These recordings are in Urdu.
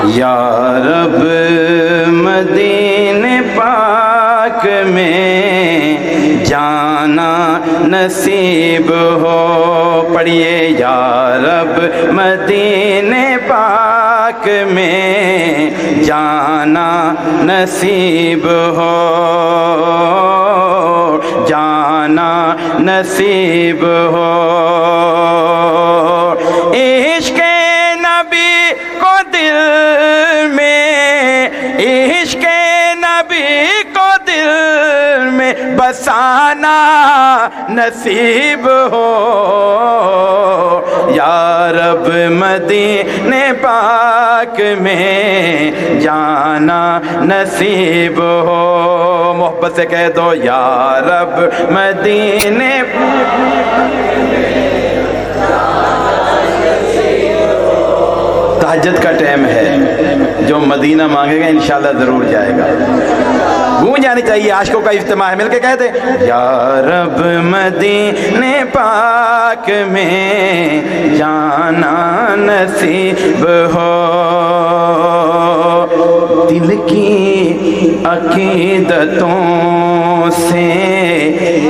یا رب مدینے پاک میں جانا نصیب ہو، پڑھیے یا رب مدینے پاک میں جانا نصیب ہو، جانا نصیب ہو۔ عشق نبی کو دل میں، عشق نبی کو دل میں بسانا نصیب ہو، یا رب مدینے پاک میں جانا نصیب ہو۔ محبت سے کہہ دو یا رب مدینے تہجد کا ٹائم ہے، جو مدینہ مانگے گا انشاءاللہ ضرور جائے گا۔ گونج جانی چاہیے، عاشقوں کا اجتماع ہے، مل کے کہہ دیں یا رب مدینے پاک میں جانا نصیب ہو۔ دل کی عقیدتوں سے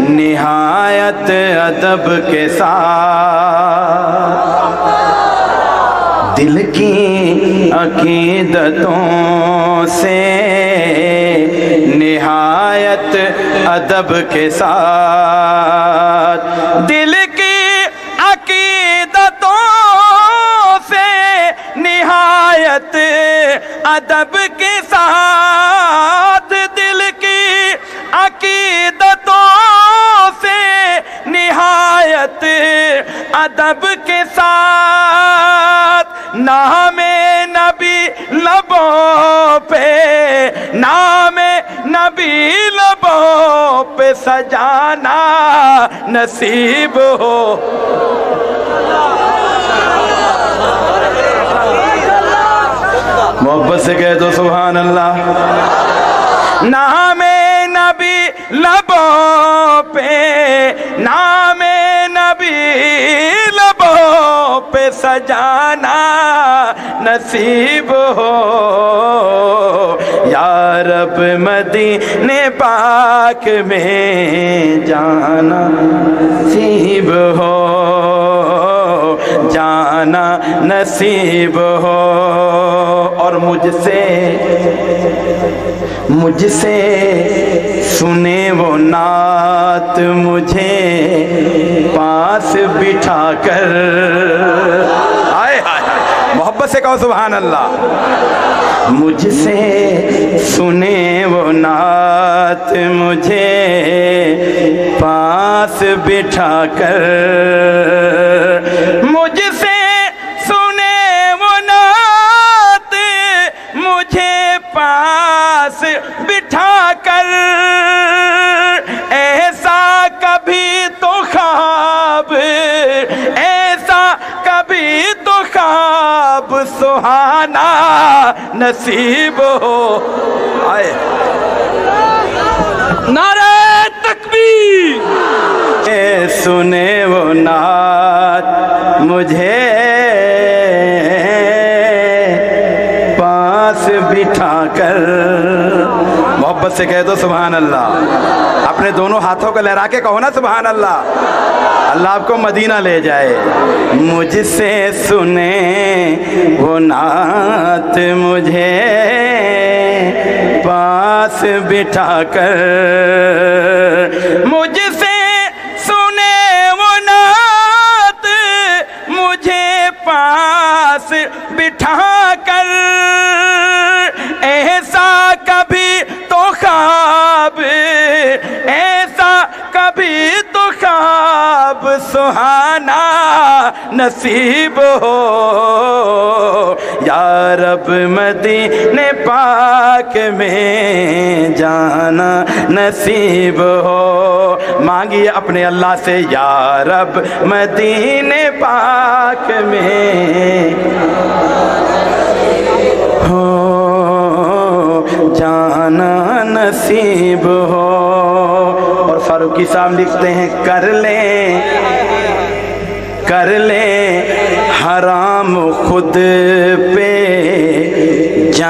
نہایت ادب کے ساتھ، دل کی عقیدتوں سے نہایت ادب کے ساتھ، دل کی عقیدتوں سے نہایت ادب کے ساتھ، دل کی عقیدتوں سے نہایت ادب کے ساتھ، نام نبی لبوں پہ، نام نبی لبوں پہ سجانا نصیب ہو۔ محبت سے کہہ دو سبحان اللہ۔ نام نبی لبوں پہ، نام نبی لبوں پہ سجانا نصیب ہو، یا رب مدینے پاک میں جانا نصیب ہو، جانا نصیب ہو۔ اور مجھ سے سنے وہ نعت مجھے پاس بٹھا کر، آئے آئے محبت سے کہو سبحان اللہ۔ مجھ سے سنے وہ نعت مجھے پاس بٹھا کر، مجھ سے سنے وہ نعت مجھے پاس بٹھا کر، ایسا کبھی تو خواب، ایسا کبھی تو خواب سہانا نصیب ہو۔ آئے نعرہ تکبیر۔ سنے وہ نعت مجھے پاس بٹھا کر، محبت سے کہہ دو سبحان اللہ۔ اپنے دونوں ہاتھوں کو لہرا کے کہو نا سبحان اللہ۔ اللہ آپ کو مدینہ لے جائے۔ مجھ سے سنے وہ نعت مجھے پاس بٹھا کر، مجھ سے سنے وہ نعت مجھے پاس بٹھا کر، ایسا کبھی تو خواب، ایسا کبھی تو خواب سہانا نصیب ہو، یا رب مدینے پاک میں جانا نصیب ہو۔ مانگیے اپنے اللہ سے یا رب مدینے پاک میں ہو، جانا نصیب ہو۔ اور فاروقی صاحب لکھتے ہیں کر لیں حرام خود پہ